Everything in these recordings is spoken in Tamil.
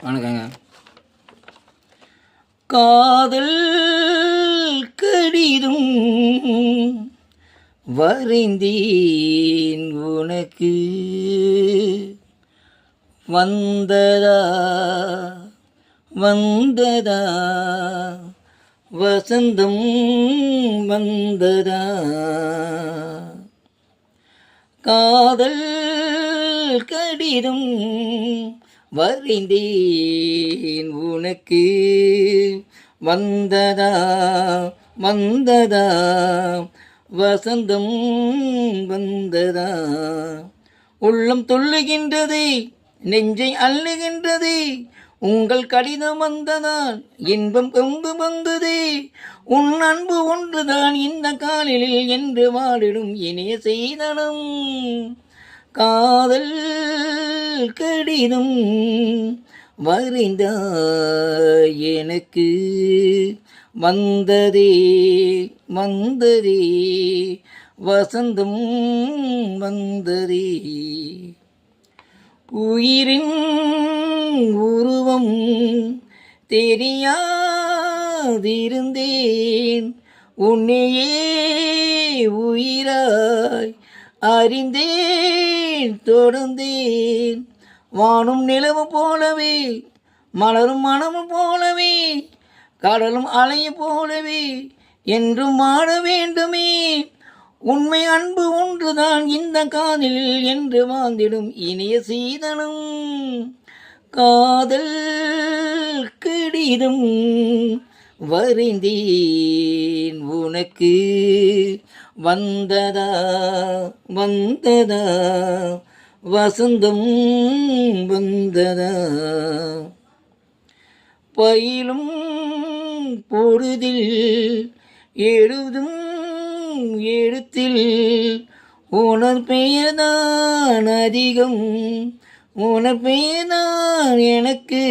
வணக்கங்க. காதல் கடிதம் வரைந்தேன் உனக்கு, வந்ததா வந்ததா வசந்தம் வந்ததா. காதல் கடிதம் வரைந்தேன் உனக்கு, வந்ததா வந்ததா வசந்தம் வந்ததா. உள்ளம் துள்ளுகின்றது, நெஞ்சை அள்ளுகின்றது, உங்கள் கடிதம் வந்ததால் இன்பம் பொங்கு வந்தது. உன் அன்பு ஒன்றுதான் இந்த காலில் என்று வாடிடும் இனிய செய்தனம். காதல் கடிதம் வரைந்தாய் எனக்கு, வந்ததே வந்ததே வசந்தம் வந்ததே. உயிரின் உருவம் தெரியாதிருந்தேன், உன்னையே உயிராய் அறிந்தேன் தொடர்ந்தேன். வானும் நிலவு போலவே, மலரும் மனமும் போலவே, கடலும் அலையும் போலவே என்றும் வாழ வேண்டுமே. உண்மை அன்பு ஒன்றுதான் இந்த காதலில் என்று வாழ்ந்திடும் இனிய சீதனம். காதல் கடிதம் வரைந்தேன் உனக்கு, வந்ததா வந்ததா வசந்தம் வந்ததா. பயிலும் பொழுதில் எழுதும் எழுத்தில் உணர் பெயர்தான் அதிகம், உணர் பெயர்தான் எனக்கு.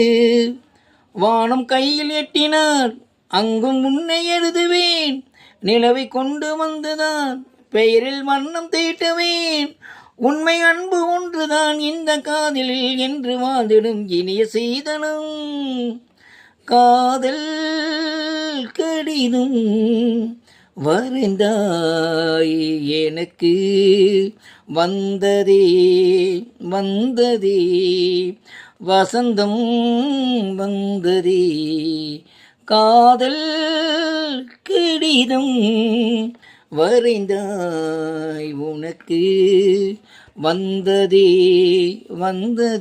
வானம் கையில் எட்டினார் அங்கும் உன்னை எழுதுவேன், நிலவை கொண்டு வந்துதான் பெயரில் வண்ணம் தீட்டுவேன். உண்மை அன்பு ஒன்றுதான் இந்த காதலில் என்று வாழ்ந்திடும் இனிய சீதனம். காதல் கடிதம் வரைந்தாய் எனக்கு, வந்ததே வந்ததே வசந்தம் வந்ததே. காதல் கடிதம் வரைந்தாய் உனக்கு, வந்ததே வந்ததே.